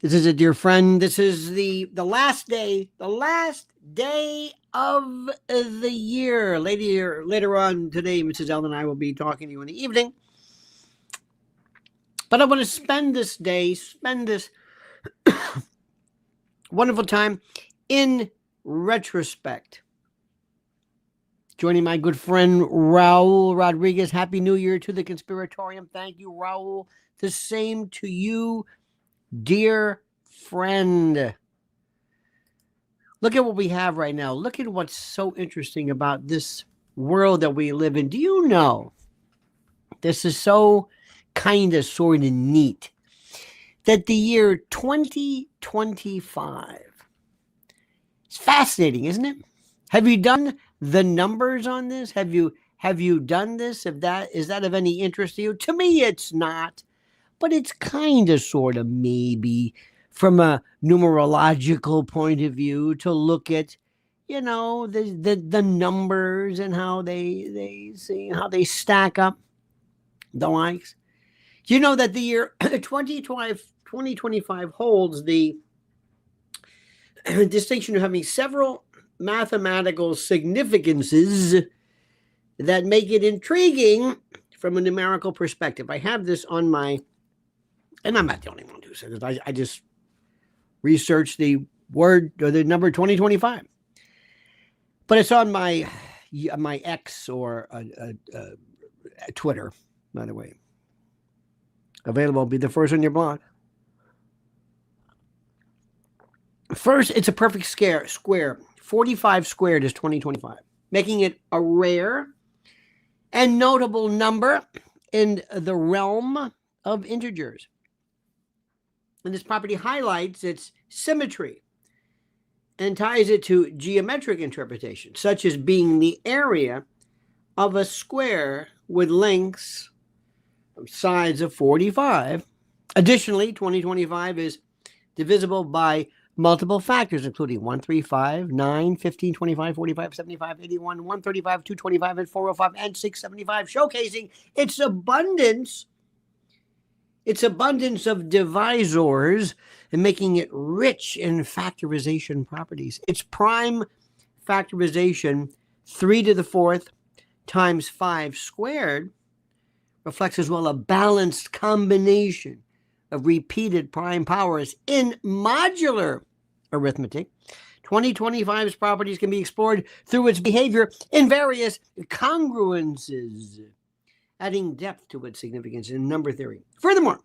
This is a dear friend. This is the last day of the year. Later on today, Mrs. Ellen and I will be talking to you in the evening. But I want to spend this wonderful time in retrospect. Joining my good friend Raul Rodriguez. Happy New Year to the Conspiratorium. Thank you, Raul. The same to you, dear friend. Look at what we have right now. Look at what's so interesting about this world that we live in. Do you know, this is so kind of sort of neat, that the year 2025, it's fascinating, isn't it? Have you done the numbers on this? Have you done this? Is that of any interest to you? To me, it's not. But it's kind of, sort of, maybe from a numerological point of view to look at, the numbers and how they see how they stack up, the likes. You know that the year 2025 holds the distinction of having several mathematical significances that make it intriguing from a numerical perspective. I have this on my. And I'm not the only one who says it. I just researched the word or the number 2025. But it's on my X or Twitter, by the way. Available. Be the first on your blog. First, it's a perfect square. 45 squared is 2025, making it a rare and notable number in the realm of integers. And this property highlights its symmetry and ties it to geometric interpretation, such as being the area of a square with lengths of sides of 45. Additionally, 2025 is divisible by multiple factors, including 1, 3, 5, 9, 15, 25, 45, 75, 81, 135, 225, and 405, and 675, showcasing its abundance of divisors and making it rich in factorization properties. Its prime factorization, 3 to the 4th times 5 squared, reflects as well a balanced combination of repeated prime powers in modular arithmetic. 2025's properties can be explored through its behavior in various congruences, adding depth to its significance in number theory. Furthermore,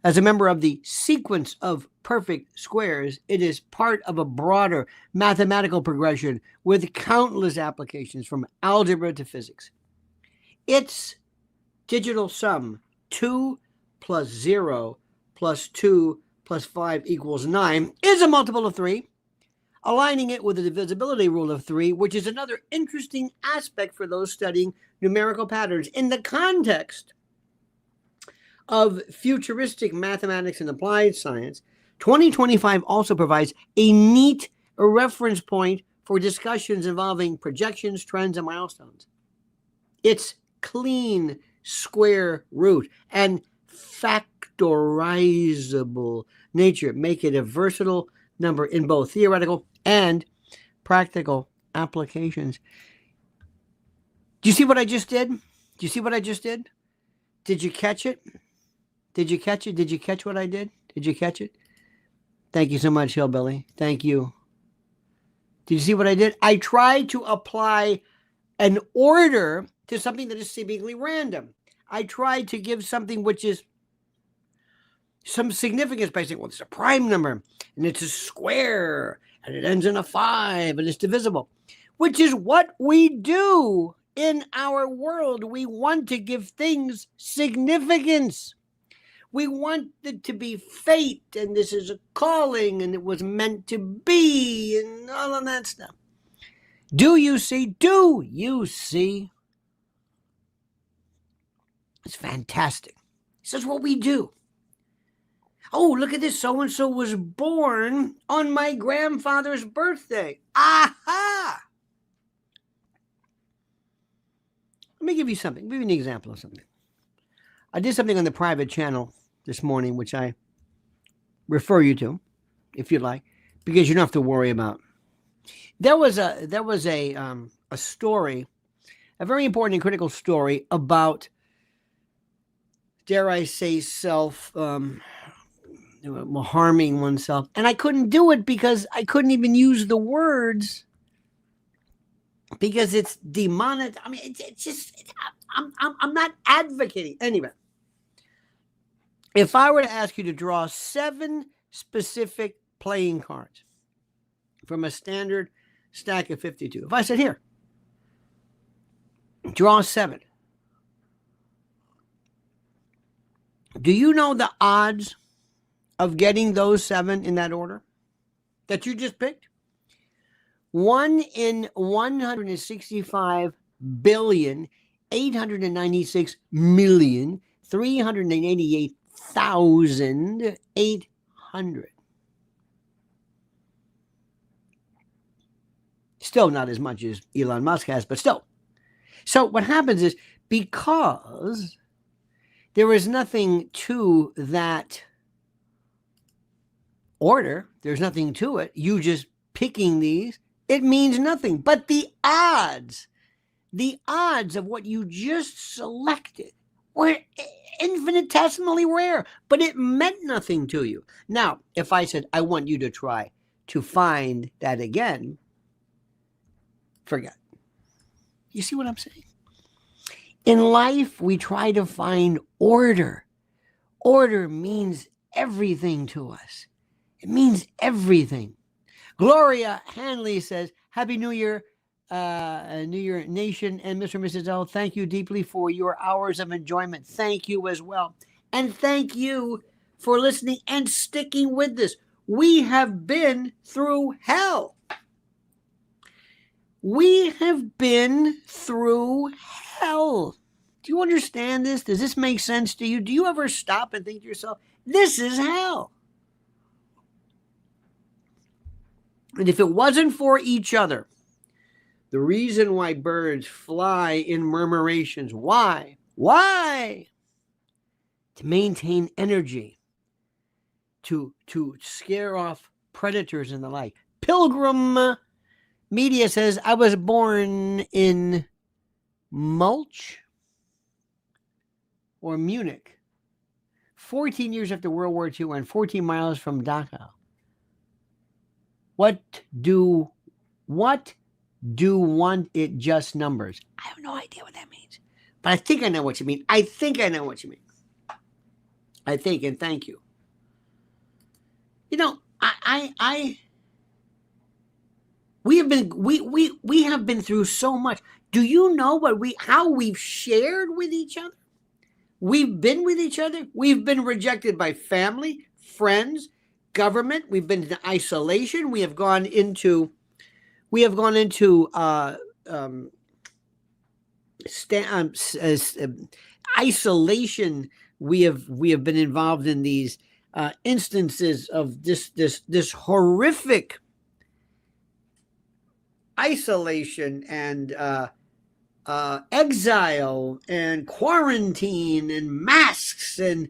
as a member of the sequence of perfect squares, it is part of a broader mathematical progression with countless applications from algebra to physics. Its digital sum, 2 plus 0 plus 2 plus 5 equals 9, is a multiple of 3, aligning it with the divisibility rule of 3, which is another interesting aspect for those studying numerical patterns. In the context of futuristic mathematics and applied science, 2025 also provides a neat reference point for discussions involving projections, trends, and milestones. Its clean square root and factorizable nature make it a versatile number in both theoretical and practical applications. Do you see what I just did? Did you catch it? Did you catch what I did? Did you catch it? Thank you so much, Hillbilly. Thank you. Did you see what I did? I tried to apply an order to something that is seemingly random. I tried to give something which is some significance by saying, well, it's a prime number, and it's a square, and it ends in a 5, and it's divisible, which is what we do in our world. We want to give things significance. We want it to be fate, and this is a calling, and it was meant to be, and all of that stuff. Do you see? It's fantastic. This is what we do. Oh, look at this. So-and-so was born on my grandfather's birthday. Aha! Let me give you something. Give you an example of something. I did something on the private channel this morning, which I refer you to, if you'd like, because you don't have to worry about. There was a story, a very important and critical story about, dare I say, harming oneself, and I couldn't do it because I couldn't even use the words because it's demonic. I mean, it's just I'm not advocating anyway. If I were to ask you to draw 7 specific playing cards from a standard stack of 52, if I said, here, draw 7, do you know the odds of getting those 7 in that order that you just picked? 1 in 165,896,388,800. Still not as much as Elon Musk has, but still. So what happens is, because there is nothing to that order, there's nothing to it, you just picking these, it means nothing. But the odds of what you just selected were infinitesimally rare, but it meant nothing to you. Now, if I said, I want you to try to find that again, forget. You see what I'm saying? In life, we try to find order. Order means everything to us. It means everything. Gloria Hanley says, Happy New Year, New Year Nation, and Mr. and Mrs. L. Thank you deeply for your hours of enjoyment. Thank you as well. And thank you for listening and sticking with this. We have been through hell. We have been through hell. Do you understand this? Does this make sense to you? Do you ever stop and think to yourself, this is hell? And if it wasn't for each other, the reason why birds fly in murmurations, why? Why? To maintain energy, to scare off predators and the like. Pilgrim Media says, I was born in Mulch or Munich, 14 years after World War II and 14 miles from Dachau. What do want it just numbers? I have no idea what that means. But I think I know what you mean. I think, and thank you. You know, we have been through so much. Do you know how we've shared with each other? We've been with each other. We've been rejected by family, friends, government. We've been in isolation. We have gone into isolation. We have been involved in these instances of this horrific isolation and exile and quarantine and masks, and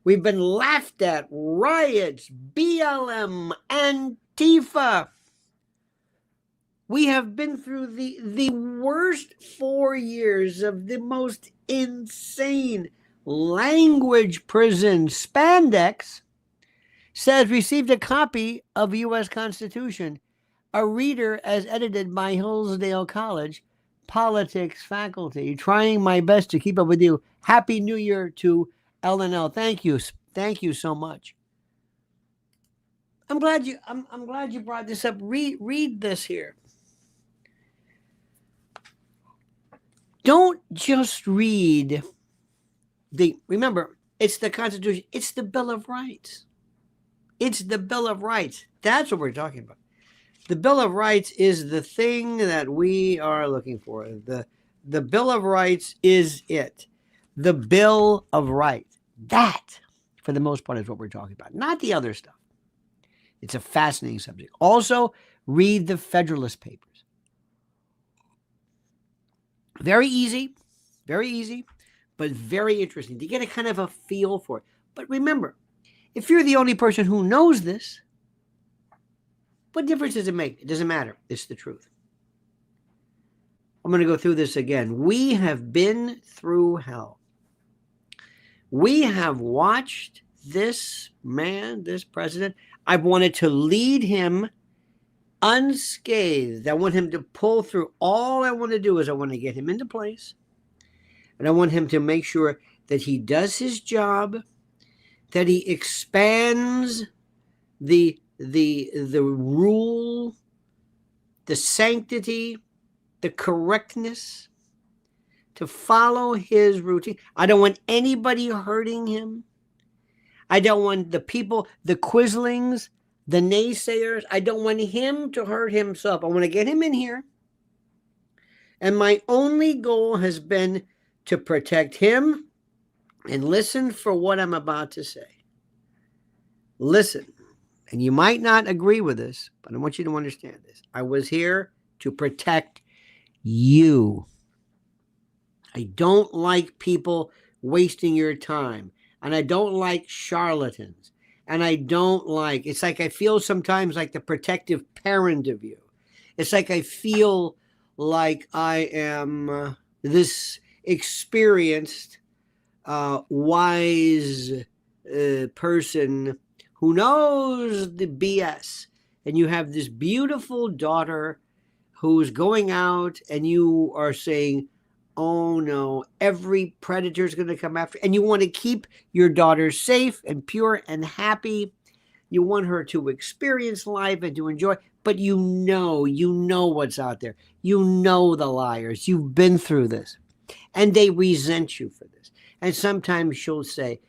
we've been laughed at, riots, BLM, Antifa. We have been through the worst 4 years of the most insane language prison. Spandex says, received a copy of U.S. Constitution, a reader as edited by Hillsdale College politics faculty, trying my best to keep up with you. Happy New Year to L&L. Thank you so much. I'm glad you brought this up. Read this here. Don't just read remember, it's the Constitution, it's the Bill of Rights. It's the Bill of Rights. That's what we're talking about. The Bill of Rights is the thing that we are looking for. The Bill of Rights is it. The Bill of Rights. That, for the most part, is what we're talking about, not the other stuff. It's a fascinating subject. Also, read the Federalist Papers. Very easy, but very interesting to get a kind of a feel for it. But remember, If you're the only person who knows this, what difference does it make? It doesn't matter. It's the truth. I'm going to go through this again. We have been through hell. We have watched this man, this president. I've wanted to lead him unscathed. I want him to pull through. All I want to do is I want to get him into place. And I want him to make sure that he does his job, that he expands the rule, the sanctity, the correctness, to follow his routine. I don't want anybody hurting him. I don't want the people, the quislings, the naysayers. I don't want him to hurt himself. I want to get him in here. And my only goal has been to protect him and listen for what I'm about to say. Listen. And you might not agree with this, but I want you to understand this. I was here to protect you. I don't like people wasting your time. And I don't like charlatans. And I don't like, it's like I feel sometimes like the protective parent of you. It's like I feel like I am this experienced, wise person who knows the BS. And you have this beautiful daughter who's going out and you are saying, oh no, every predator is going to come after. And you want to keep your daughter safe and pure and happy. You want her to experience life and to enjoy. But you know what's out there. You know the liars. You've been through this. And they resent you for this. And sometimes you'll say,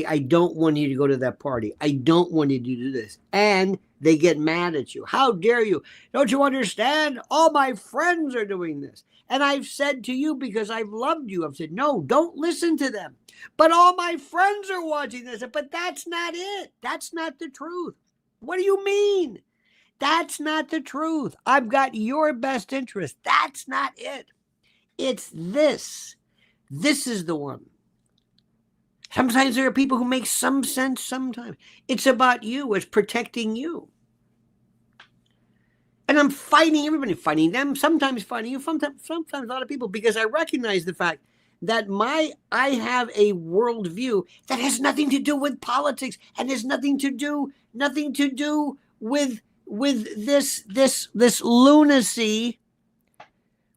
I don't want you to go to that party. I don't want you to do this. And they get mad at you. How dare you? Don't you understand? All my friends are doing this. And I've said to you, because I've loved you, I've said, no, don't listen to them. But all my friends are watching this. But that's not it. That's not the truth. What do you mean? That's not the truth. I've got your best interest. That's not it. It's this. This is the one. Sometimes there are people who make some sense sometimes. It's about you. It's protecting you. And I'm fighting everybody, fighting them, sometimes fighting you, sometimes a lot of people, because I recognize the fact that I have a worldview that has nothing to do with politics and has nothing to do with this lunacy,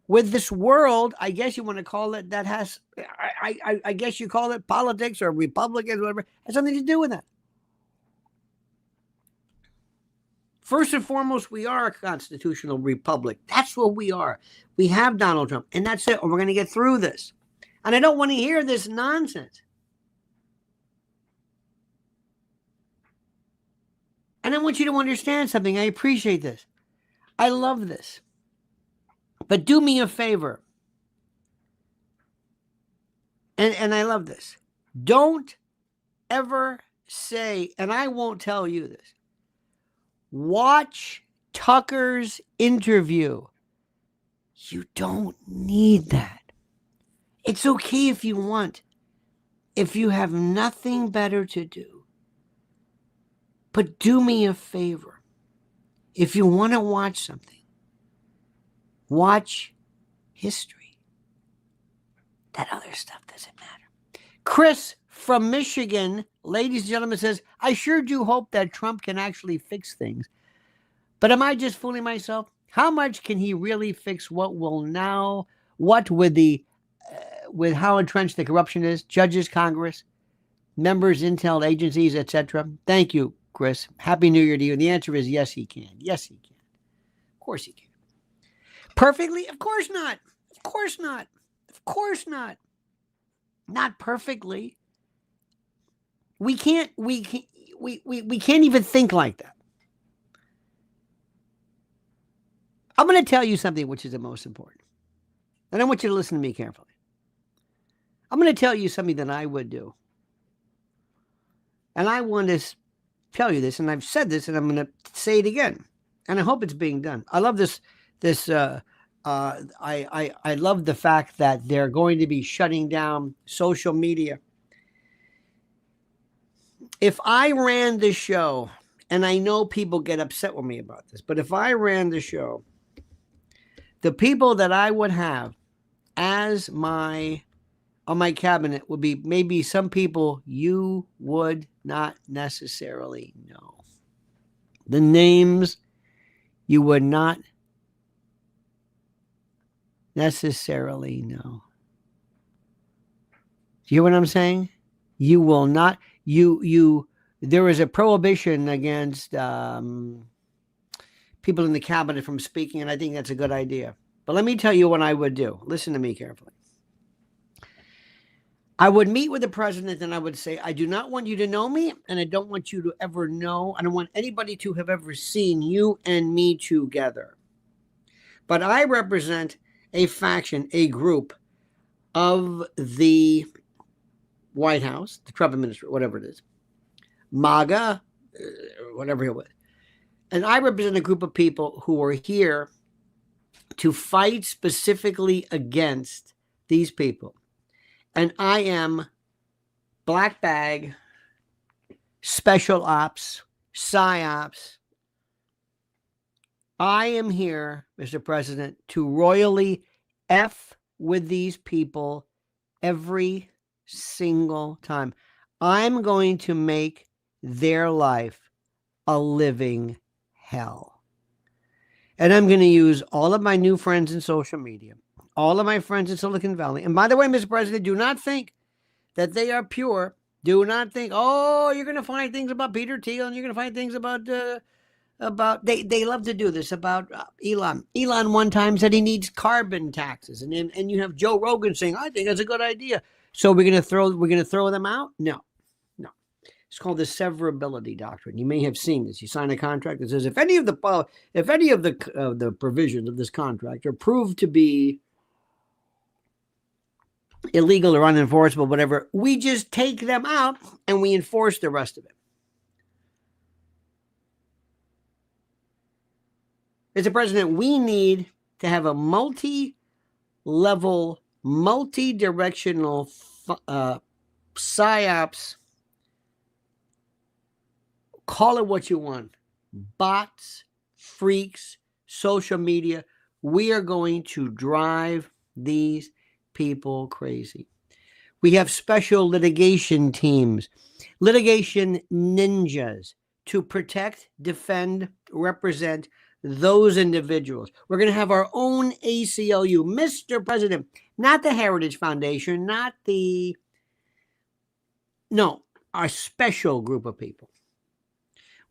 with this world, I guess you want to call it, that has, I guess you call it politics or Republicans, whatever, has something to do with that. First and foremost, we are a constitutional republic. That's what we are. We have Donald Trump, and that's it. And we're going to get through this. And I don't want to hear this nonsense. And I want you to understand something. I appreciate this. I love this. But do me a favor. And I love this. Don't ever say, and I won't tell you this, watch Tucker's interview. You don't need that. It's okay if you want, if you have nothing better to do. But do me a favor. If you want to watch something, watch history. That other stuff doesn't matter. Chris from Michigan, ladies and gentlemen, says, I sure do hope that Trump can actually fix things. But am I just fooling myself? How much can he really fix with how entrenched the corruption is? Judges, Congress, members, intel agencies, etc. Thank you, Chris. Happy New Year to you. And the answer is yes, he can. Yes, he can. Of course he can. Perfectly? Of course not. Of course not. Of course not. Not perfectly. We can't even think like that. I'm going to tell you something which is the most important. And I want you to listen to me carefully. I'm going to tell you something that I would do. And I want to tell you this, and I've said this, and I'm going to say it again. And I hope it's being done. I love this. I love the fact that they're going to be shutting down social media. if I ran the show, and I know people get upset with me about this, but if I ran the show, the people that I would have as on my cabinet would be maybe some people you would not necessarily know. The names you would not necessarily know. Do you hear what I'm saying? You will not, there is a prohibition against people in the cabinet from speaking, and I think that's a good idea. But let me tell you what I would do. Listen to me carefully. I would meet with the president and I would say, I do not want you to know me, and I don't want you to ever know. I don't want anybody to have ever seen you and me together. But I represent a faction, a group of the White House, the Trump administration, whatever it is, MAGA, whatever it was. And I represent a group of people who are here to fight specifically against these people. And I am black bag, special ops, psyops. I am here, Mr. President, to royally F with these people every single time. I'm going to make their life a living hell. And I'm going to use all of my new friends in social media, all of my friends in Silicon Valley. And by the way, Mr. President, do not think that they are pure. Do not think, oh, you're going to find things about Peter Thiel and you're going to find things about they love to do this about Elon. Elon one time said he needs carbon taxes. And you have Joe Rogan saying, I think that's a good idea. So we're going to throw them out? No. It's called the severability doctrine. You may have seen this. You sign a contract that says if any of the provisions of this contract are proved to be illegal or unenforceable, whatever, we just take them out and we enforce the rest of it. Mr. President, we need to have a multi-level, multi-directional psyops. Call it what you want. Bots, freaks, social media. We are going to drive these people crazy. We have special litigation teams, litigation ninjas to protect, defend, represent those individuals. We're going to have our own ACLU, Mr. President, not the Heritage Foundation, our special group of people.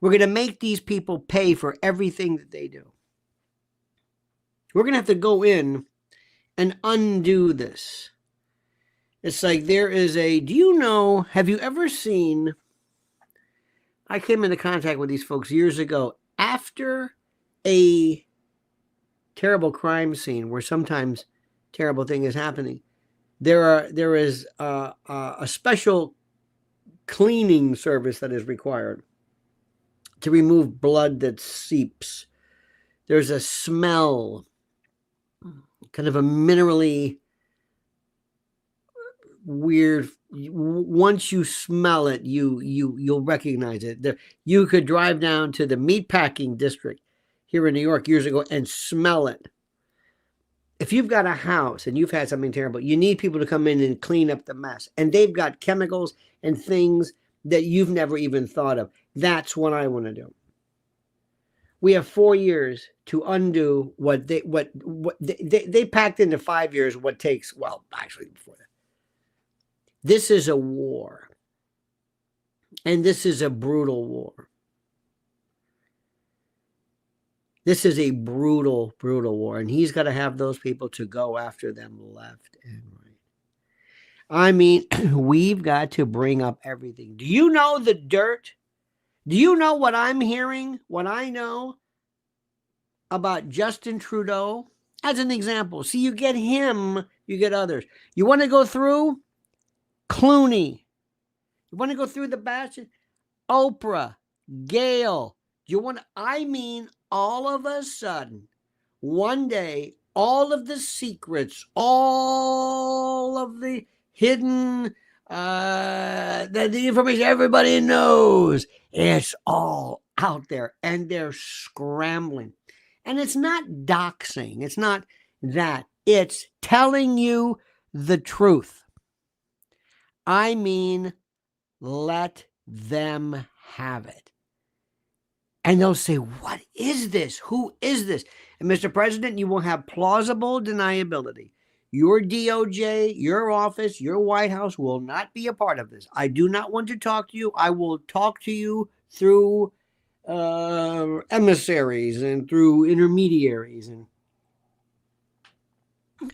We're going to make these people pay for everything that they do. We're going to have to go in and undo this. It's like have you ever seen, I came into contact with these folks years ago after a terrible crime scene where sometimes terrible thing is happening. There is a special cleaning service that is required to remove blood that seeps. There's a smell, kind of a minerally weird. Once you smell it, you'll recognize it. You could drive down to the meatpacking district here in New York years ago and smell it. If you've got a house and you've had something terrible, you need people to come in and clean up the mess. And they've got chemicals and things that you've never even thought of. That's what I want to do. We have 4 years to undo what they packed into 5 years. What takes, actually before that. This is a war. And this is a brutal war. This is a brutal, brutal war. And he's got to have those people to go after them left and right. I mean, we've got to bring up everything. Do you know the dirt? Do you know what I'm hearing? What I know about Justin Trudeau? As an example. See, you get him, you get others. You want to go through Clooney. You want to go through the batch? Oprah, Gail. All of a sudden, one day, all of the secrets, all of the hidden the information everybody knows. It's all out there, and they're scrambling. And it's not doxing. It's not that. It's telling you the truth. I mean, let them have it. And they'll say, what is this? Who is this? And Mr. President, you will have plausible deniability. Your DOJ, your office, your White House will not be a part of this. I do not want to talk to you. I will talk to you through emissaries and through intermediaries. And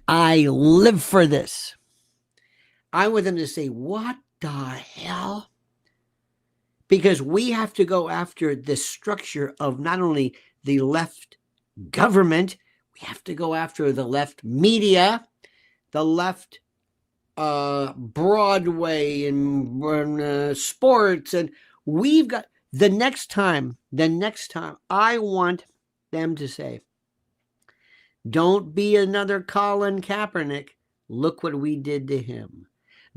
I live for this. I want them to say, what the hell? Because we have to go after the structure of not only the left government, we have to go after the left media, the left Broadway and sports. And we've got the next time, I want them to say, don't be another Colin Kaepernick. Look what we did to him.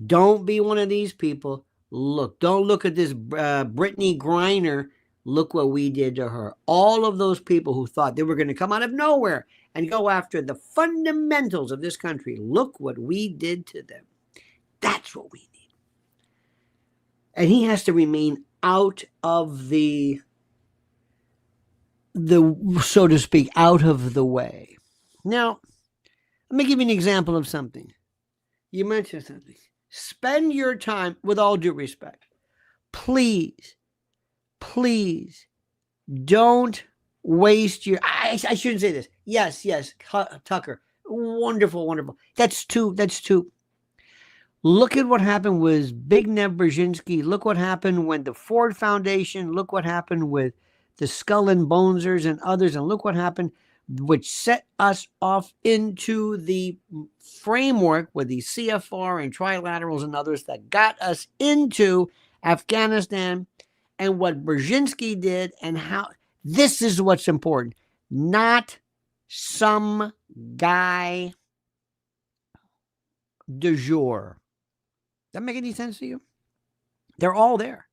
Don't be one of these people. Don't look at this Brittany Griner. Look what we did to her. All of those people who thought they were going to come out of nowhere and go after the fundamentals of this country. Look what we did to them. That's what we need. And he has to remain out of the so to speak, out of the way. Now, let me give you an example of something. You mentioned something. Spend your time, with all due respect, please don't waste your, I shouldn't say this. Yes, Tucker. Wonderful. That's two. Look at what happened with Big Nev Brzezinski. Look what happened when the Ford Foundation, look what happened with the Skull and Bonesers and others, and look what happened, which set us off into the framework with the CFR and trilaterals and others that got us into Afghanistan, and what Brzezinski did, and how this is what's important, not some guy du jour. Does that make any sense to you? They're all there.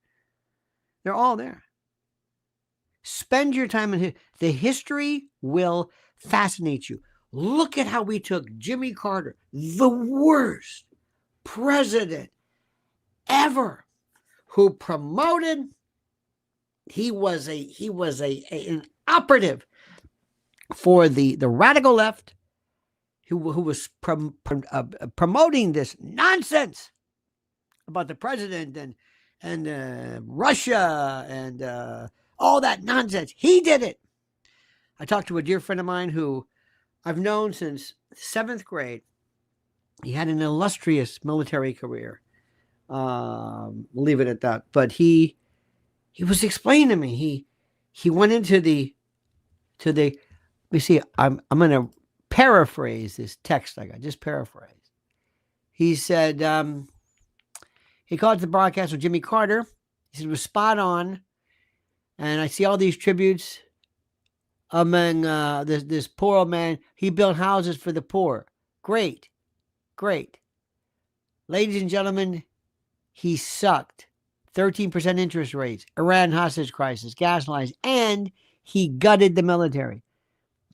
Spend your time in the history will fascinate you. Look at how we took Jimmy Carter, the worst president ever, who promoted. He was an operative for the radical left, who was promoting this nonsense about the president and Russia and all that nonsense. He did it. I talked to a dear friend of mine who I've known since 7th grade. He had an illustrious military career. We'll leave it at that. But he was explaining to me. He went into let me see. I'm going to paraphrase this text I got. Just paraphrase. He said he called the broadcast with Jimmy Carter. He said it was spot on. And I see all these tributes among this poor old man. He built houses for the poor. Great. Ladies and gentlemen, he sucked. 13% interest rates, Iran hostage crisis, gas lines, and he gutted the military.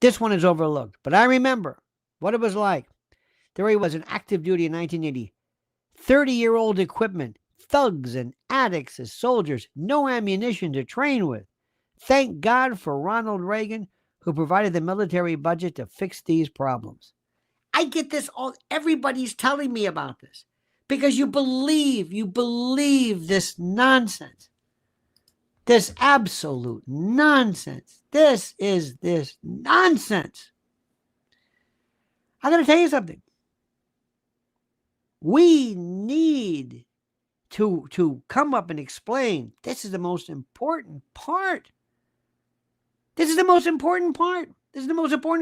This one is overlooked. But I remember what it was like. There he was in active duty in 1980. 30-year-old equipment. Thugs and addicts as soldiers, no ammunition to train with. Thank God for Ronald Reagan, who provided the military budget to fix these problems. I get this all, everybody's telling me about this because you believe this nonsense, this absolute nonsense. This nonsense. I got to tell you something. We need to come up and explain this is the most important part. This is the most important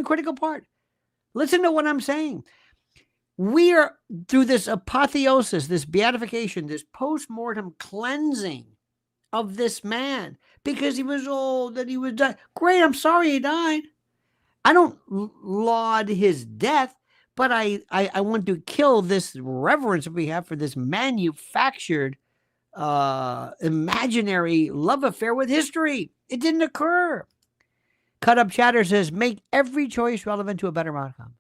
critical part. Listen to what I'm saying. We are through this apotheosis, this beatification, this post-mortem cleansing of this man because he was old and he was dying. Great, I'm sorry he died. I don't laud his death, but I want to kill this reverence we have for this manufactured imaginary love affair with history. It didn't occur. Cut Up Chatter says, make every choice relevant to a better outcome.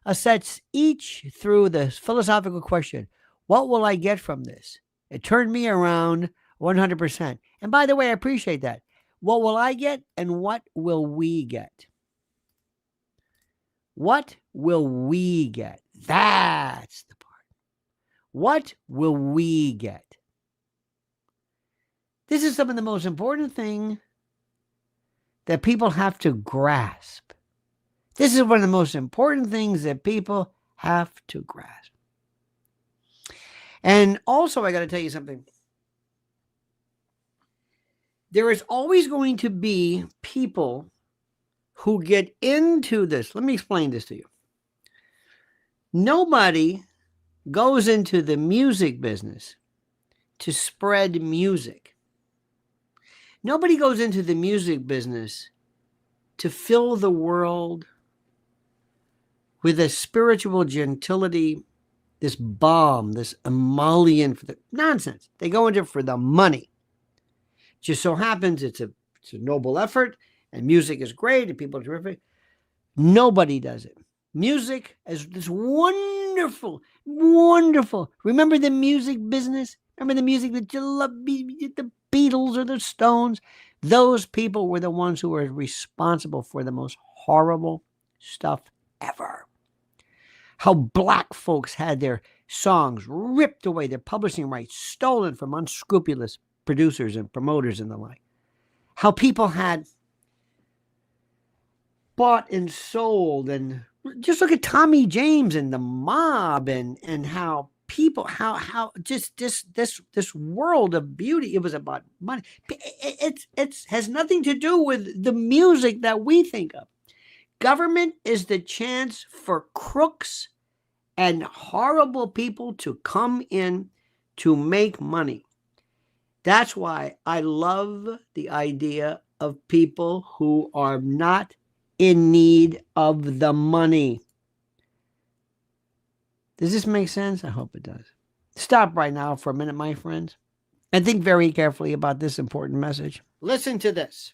Assess each through the philosophical question, what will I get from this? It turned me around 100%. And by the way, I appreciate that. What will I get and what will we get? What will we get? That's the part. What will we get? This is some of the most important thing that people have to grasp. This is one of the most important things that people have to grasp. And also, I got to tell you something. There is always going to be people who get into this. Let me explain this to you. Nobody goes into the music business to spread music. Nobody goes into the music business to fill the world with a spiritual gentility, this balm, this emollient for the nonsense. They go into it for the money. Just so happens it's a noble effort, and music is great, and people are terrific. Nobody does it. Music is this wonderful, wonderful. Remember the music business? Remember the music that you love, the Beatles or the Stones? Those people were the ones who were responsible for the most horrible stuff ever. How black folks had their songs ripped away, their publishing rights stolen from unscrupulous producers and promoters and the like. How people had bought and sold, and just look at Tommy James and the mob, and how people, how just this world of beauty. It was about money. It has nothing to do with the music that we think of. Government is the chance for crooks and horrible people to come in to make money. That's why I love the idea of people who are not in need of the money. Does this make sense? I hope it does. Stop right now for a minute, my friends, and think very carefully about this important message. Listen to this.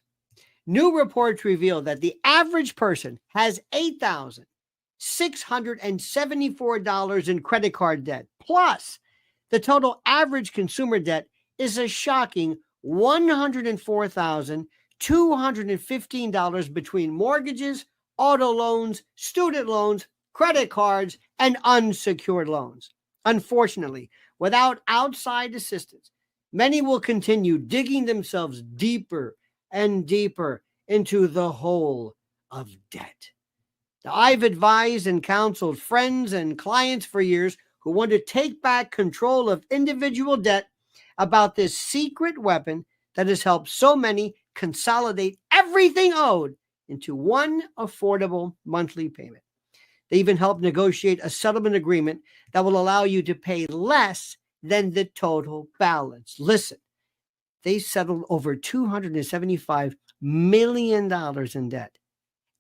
New reports reveal that the average person has $8,674 in credit card debt. Plus, the total average consumer debt is a shocking $104,215 between mortgages, auto loans, student loans, credit cards, and unsecured loans. Unfortunately, without outside assistance, many will continue digging themselves deeper and deeper into the hole of debt. Now, I've advised and counseled friends and clients for years who want to take back control of individual debt about this secret weapon that has helped so many consolidate everything owed into one affordable monthly payment. They even helped negotiate a settlement agreement that will allow you to pay less than the total balance. Listen, they settled over $275 million in debt,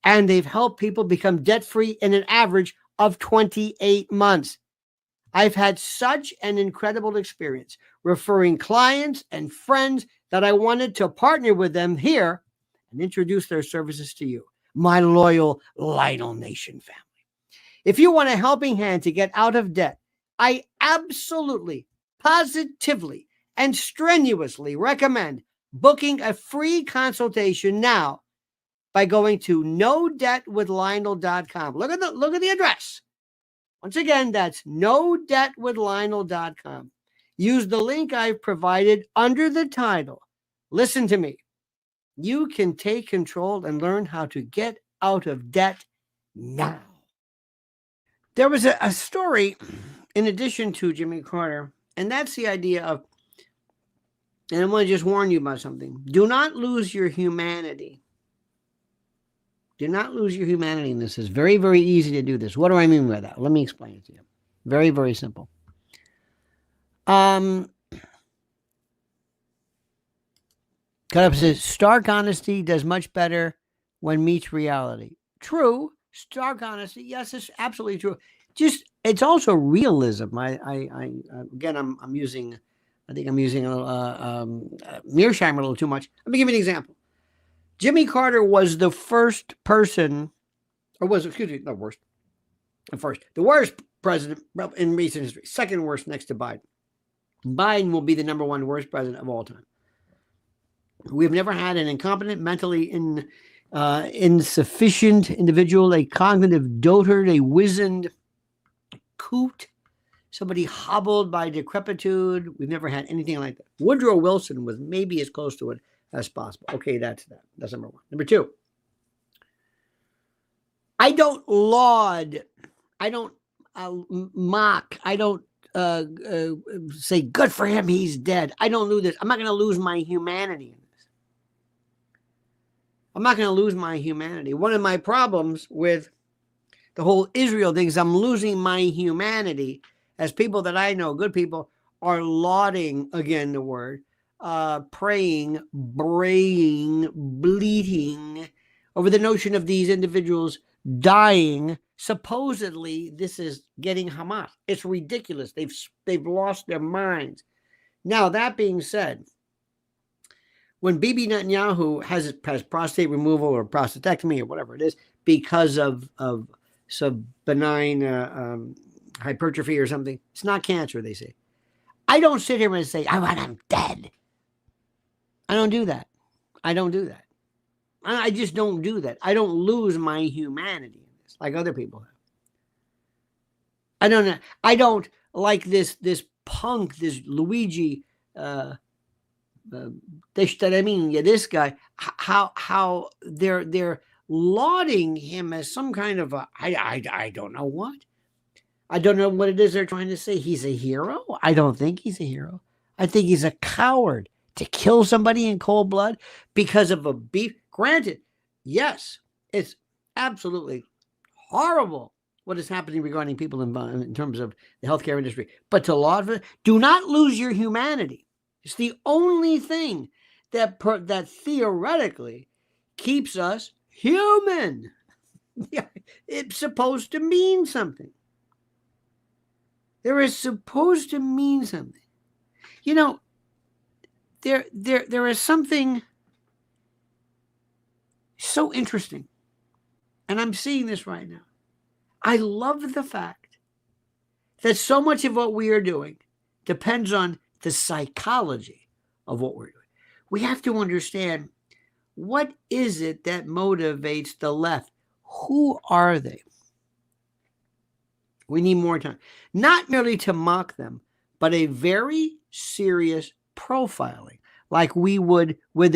and they've helped people become debt-free in an average of 28 months. I've had such an incredible experience referring clients and friends that I wanted to partner with them here and introduce their services to you, my loyal Lionel Nation family. If you want a helping hand to get out of debt, I absolutely, positively, and strenuously recommend booking a free consultation now by going to nodebtwithlionel.com. Look at the address. Once again, that's nodebtwithlionel.com. Use the link I've provided under the title. Listen to me. You can take control and learn how to get out of debt now. There was a story in addition to Jimmy Carter, and that's the idea of, and I want to just warn you about something. Do not lose your humanity. Do not lose your humanity in this. It's very, very easy to do this. What do I mean by that? Let me explain it to you. Very, very simple. Cut Up says, stark honesty does much better when meets reality. True. Stark honesty. Yes, it's absolutely true. it's also realism. Again, I'm using, I think I'm using Mearsheimer a little too much. Let me give you an example. Jimmy Carter was the first person, or was, excuse me, not worst, the worst president in recent history, second worst next to Biden. Biden will be the number one worst president of all time. We've never had an incompetent, mentally insufficient individual, a cognitive dotard, a wizened coot, somebody hobbled by decrepitude. We've never had anything like that. Woodrow Wilson was maybe as close to it as possible. Okay, that's that. That's number one. Number two, I don't laud, I don't mock, I don't say good for him, he's dead. I don't lose this. I'm not going to lose my humanity in this. I'm not going to lose my humanity. One of my problems with the whole Israel thing is I'm losing my humanity as people that I know, good people, are lauding, again the word, praying, braying, bleating over the notion of these individuals dying. Supposedly, this is getting Hamas. It's ridiculous. They've lost their minds. Now, that being said, when Bibi Netanyahu has prostate removal or prostatectomy or whatever it is because of some benign hypertrophy or something, it's not cancer, they say. I don't sit here and say, I want him dead. I don't do that. I don't do that. I just don't do that. I don't lose my humanity in this like other people have. I don't know. I don't like this punk, this Luigi, this guy, how they're lauding him as some kind of I don't know what. I don't know what it is they're trying to say. He's a hero? I don't think he's a hero. I think he's a coward to kill somebody in cold blood because of a beef. Granted, yes, it's absolutely horrible what is happening regarding people in terms of the healthcare industry. But to laud, do not lose your humanity. It's the only thing that theoretically keeps us human. It's supposed to mean something. There is supposed to mean something. You know, there is something so interesting. And I'm seeing this right now. I love the fact that so much of what we are doing depends on the psychology of what we're doing. We have to understand, what is it that motivates the left? Who are they? We need more time. Not merely to mock them, but a very serious profiling, like we would with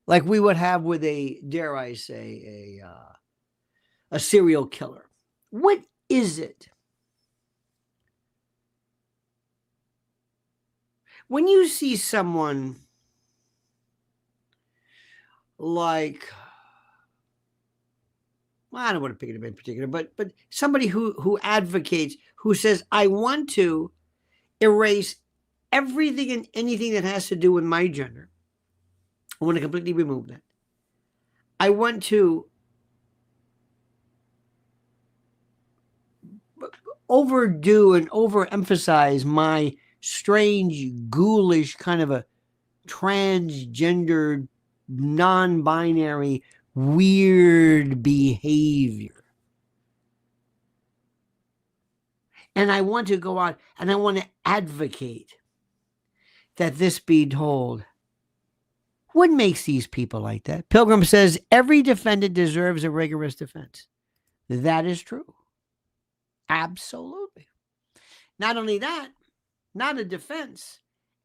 like we would have with dare I say, a serial killer. What is it? When you see someone like, well, I don't want to pick it in particular, but somebody who advocates, who says, I want to erase everything and anything that has to do with my gender. I want to completely remove that. I want to overdo and overemphasize my strange, ghoulish kind of a transgendered, non-binary, weird behavior. And I want to go out and I want to advocate that this be told. What makes these people like that? Pilgrim says every defendant deserves a rigorous defense. That is true. Absolutely. Not only that, not a defense.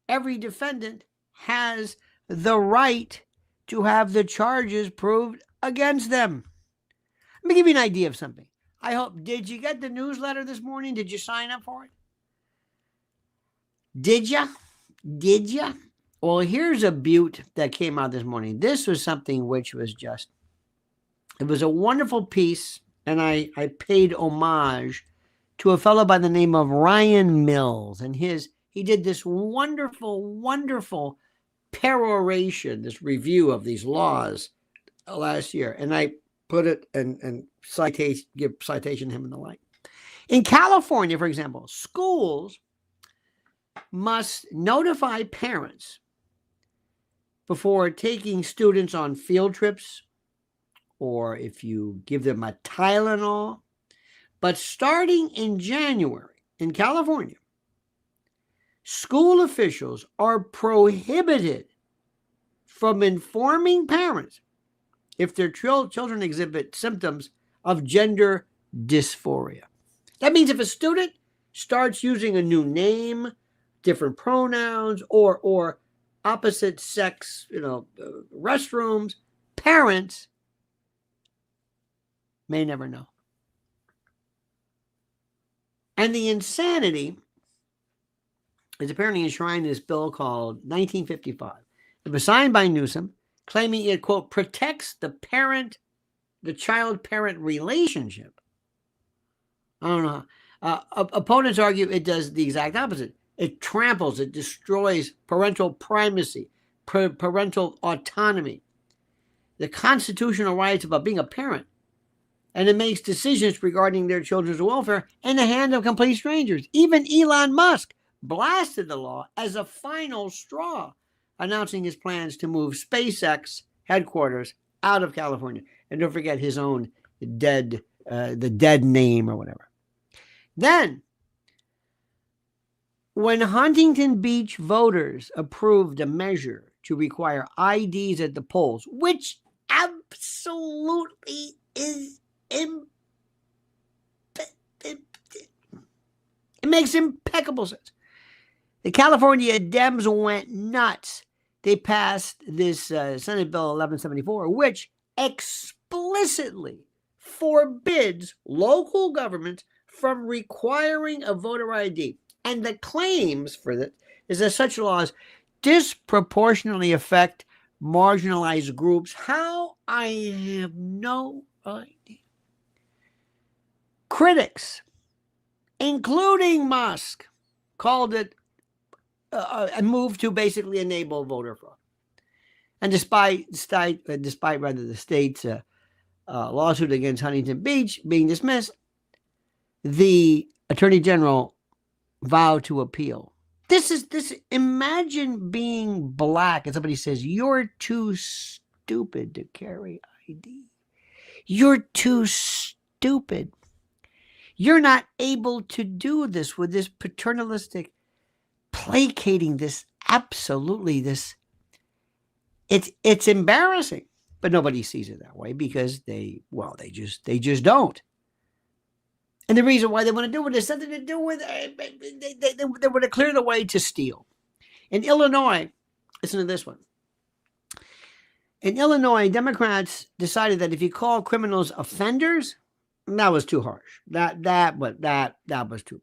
Every defendant has the right to have the charges proved against them. Let me give you an idea of something. I hope, did you get the newsletter this morning? Did you sign up for it? Did you? Did you? Well, here's a beaut that came out this morning. This was something which was just, it was a wonderful piece, and I paid homage to a fellow by the name of Ryan Mills, and he did this wonderful, wonderful peroration, this review of these laws last year. And I put it and give citation to him and the like. In California, for example, schools must notify parents before taking students on field trips, or if you give them a Tylenol. But starting in January in California, school officials are prohibited from informing parents if their children exhibit symptoms of gender dysphoria. That means if a student starts using a new name, different pronouns, or opposite sex, restrooms, parents may never know. And the insanity is apparently enshrined in this bill called 1955. It was signed by Newsom, claiming it, quote, protects the child-parent relationship. I don't know. Opponents argue it does the exact opposite. It tramples, it destroys parental primacy, parental autonomy, the constitutional rights about being a parent, and it makes decisions regarding their children's welfare in the hands of complete strangers. Even Elon Musk blasted the law as a final straw, announcing his plans to move SpaceX headquarters out of California. And don't forget his own the dead name or whatever. Then, when Huntington Beach voters approved a measure to require IDs at the polls, which absolutely is it makes impeccable sense. The California Dems went nuts. They passed this Senate Bill 1174, which explicitly forbids local governments from requiring a voter ID. And the claims for that is that such laws disproportionately affect marginalized groups. How? I have no idea. Critics, including Musk, called it a move to basically enable voter fraud. And despite the state's lawsuit against Huntington Beach being dismissed, the Attorney General vowed to appeal. Imagine being black and somebody says, you're too stupid to carry ID. You're too stupid. You're not able to do this with this paternalistic, placating, it's embarrassing. But nobody sees it that way because they just don't. And the reason why they want to do it is something to do with, they want to clear the way to steal. In Illinois, listen to this one. In Illinois, Democrats decided that if you call criminals offenders, that was too harsh. That was too.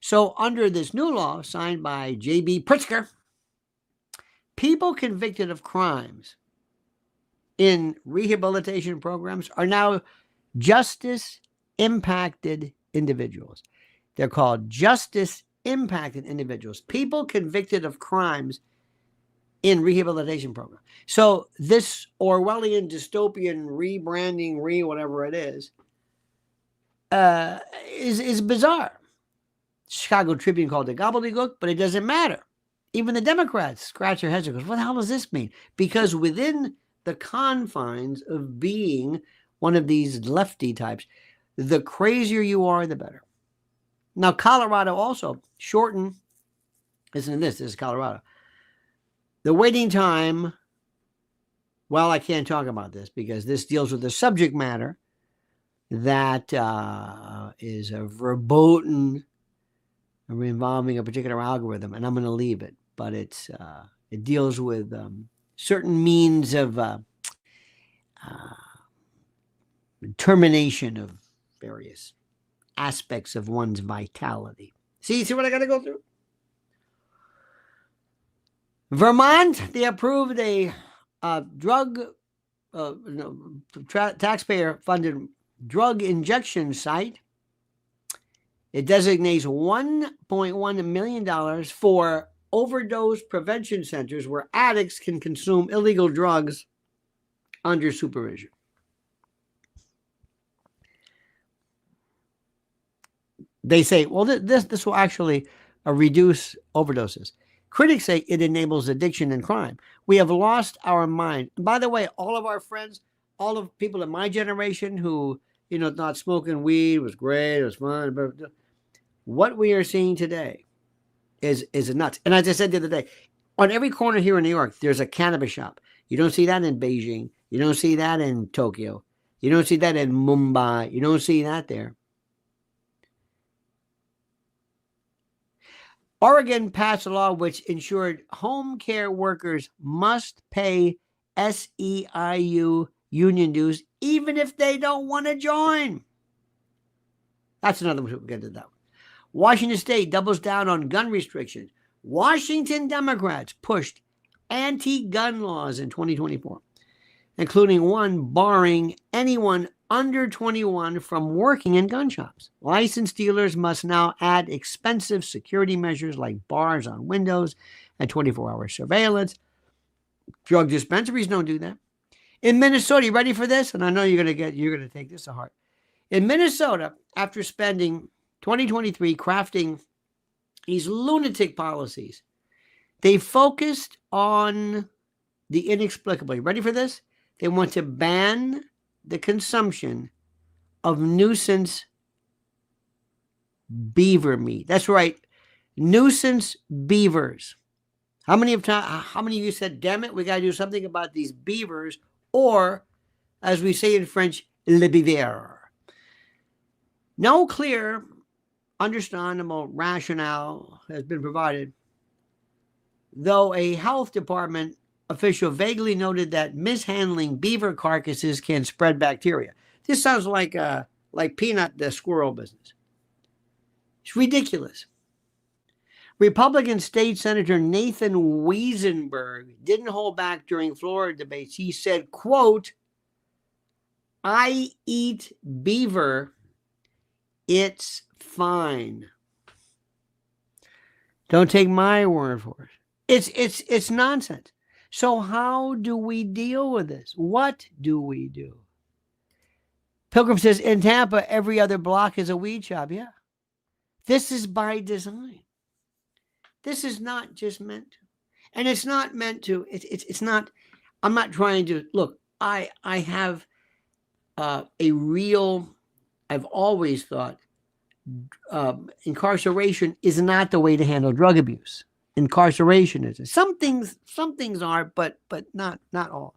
So under this new law signed by J.B. Pritzker, people convicted of crimes in rehabilitation programs are now justice-impacted individuals. They're called justice-impacted individuals. People convicted of crimes in rehabilitation programs. So this Orwellian dystopian rebranding, whatever it is bizarre. Chicago Tribune called it gobbledygook, but it doesn't matter. Even the Democrats scratch their heads and goes, what the hell does this mean? Because within the confines of being one of these lefty types, the crazier you are, the better. Now, Colorado also shortened, listen to this is Colorado. The waiting time, well, I can't talk about this because this deals with the subject matter that is a verboten involving a particular algorithm, and I'm going to leave it. But it deals with certain means of termination of various aspects of one's vitality. See what I got to go through? Vermont, they approved a taxpayer-funded drug injection site. It designates $1.1 million for overdose prevention centers where addicts can consume illegal drugs under supervision. They say, well, this will actually reduce overdoses. Critics say it enables addiction and crime. We have lost our mind. And by the way, all of our friends, all of people in my generation who, not smoking weed was great, it was fun. But what we are seeing today is nuts. And as I said the other day, on every corner here in New York, there's a cannabis shop. You don't see that in Beijing. You don't see that in Tokyo. You don't see that in Mumbai. You don't see that there. Oregon passed a law which ensured home care workers must pay SEIU union dues even if they don't want to join. That's another one we'll get to that. Washington State doubles down on gun restrictions. Washington Democrats pushed anti-gun laws in 2024, including one barring anyone under 21 from working in gun shops. Licensed dealers must now add expensive security measures like bars on windows and 24-hour surveillance. Drug dispensaries don't do that. In Minnesota, you ready for this? And I know you're going to take this to heart. In Minnesota, after spending 2023 crafting these lunatic policies, they focused on the inexplicable. You ready for this? They want to ban the consumption of nuisance beaver meat. That's right, nuisance beavers. How many of you said, damn it, we got to do something about these beavers, or, as we say in French, le beaver? No clear, understandable rationale has been provided, though a health department official vaguely noted that mishandling beaver carcasses can spread bacteria. This sounds like Peanut the squirrel business. It's ridiculous. Republican State Senator Nathan Weisenberg didn't hold back during Florida debates. He said, quote, "I eat beaver. It's fine." Don't take my word for it. It's nonsense. So how do we deal with this? What do we do? Pilgrim says, in Tampa, every other block is a weed shop. Yeah. This is by design. This is not just meant to. And it's not meant to. It's not. I'm not trying to. Look, I have I've always thought incarceration is not the way to handle drug abuse. Incarceration is. Some things are, but not all.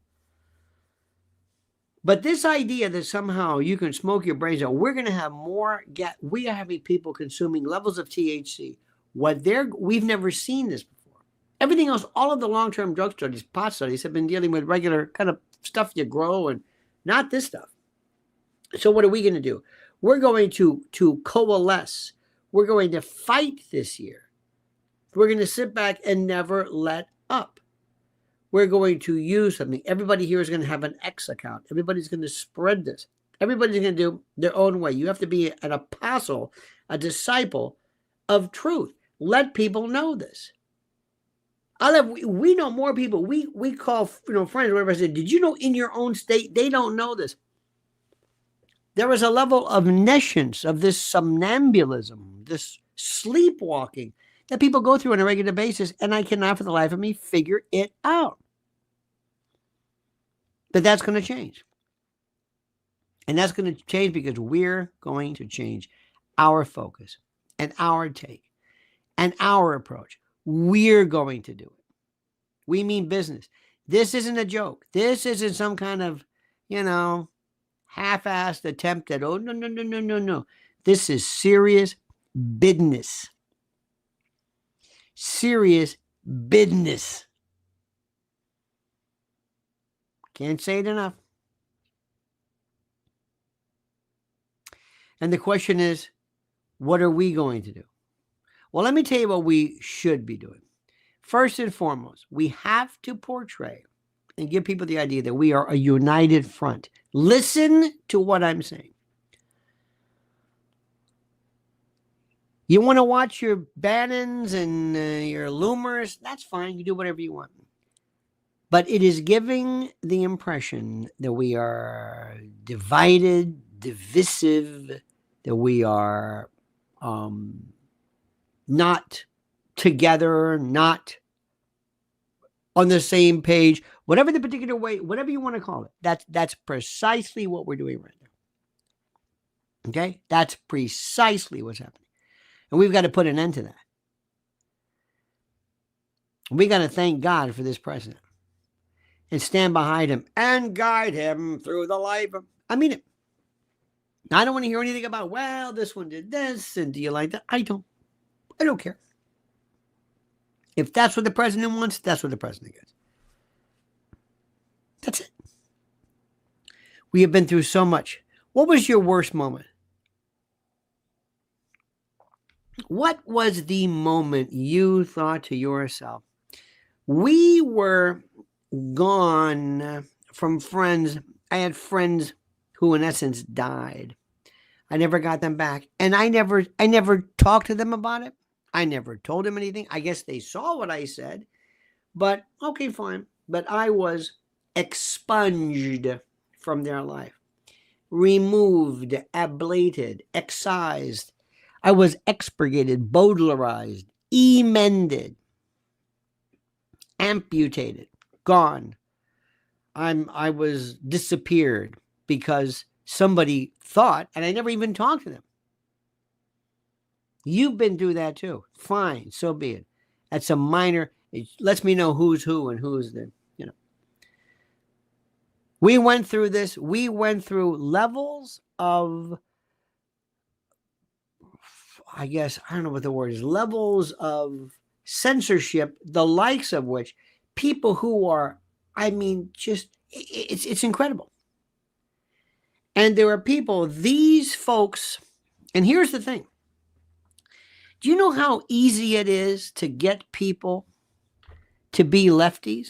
But this idea that somehow you can smoke your brains out, we're going to have we are having people consuming levels of THC. We've never seen this before. Everything else, all of the long-term drug studies, pot studies, have been dealing with regular kind of stuff you grow, and not this stuff. So what are we going to do? We're going to coalesce. We're going to fight this year. We're going to sit back and never let up. We're going to use something. Everybody here is going to have an X account. Everybody's going to spread this. Everybody's going to do their own way. You have to be an apostle, a disciple of truth. Let people know this. We know more people. We call friends, whatever. I said, did you know in your own state they don't know this? There is a level of nescience, of this somnambulism, this sleepwalking that people go through on a regular basis, and I cannot for the life of me figure it out. But that's going to change. And that's going to change because we're going to change our focus and our take and our approach. We're going to do it. We mean business. This isn't a joke. This isn't some kind of, half-assed attempt at, oh, no. This is serious business. Serious business. Can't say it enough. And the question is, what are we going to do? Well, let me tell you what we should be doing. First and foremost, we have to portray and give people the idea that we are a united front. Listen to what I'm saying. You want to watch your Bannons and your Loomers? That's fine. You do whatever you want. But it is giving the impression that we are divided, divisive, that we are not together, not on the same page, whatever the particular way, whatever you want to call it. That's precisely what we're doing right now. Okay? That's precisely what's happening. And we've got to put an end to that. We got to thank God for this president and stand behind him and guide him through the life of, I mean it. I don't want to hear anything about, well, this one did this, and do you like that? I don't care. If that's what the president wants, that's what the president gets. That's it. We have been through so much. What was your worst moment? What was the moment you thought to yourself, we were gone from friends. I had friends who in essence died. I never got them back. And I never talked to them about it. I never told them anything. I guess they saw what I said, but okay, fine. But I was expunged from their life, removed, ablated, excised. I was expurgated, Baudelarized, emended, amputated, gone. I was disappeared because somebody thought, and I never even talked to them. You've been through that too. Fine, so be it. That's a minor, it lets me know who's who and who's the, We went through this. We went through levels of, I guess, I don't know what the word is, levels of censorship, the likes of which people who are, I mean, just, it's incredible. And there are people, these folks, and here's the thing. Do you know how easy it is to get people to be lefties?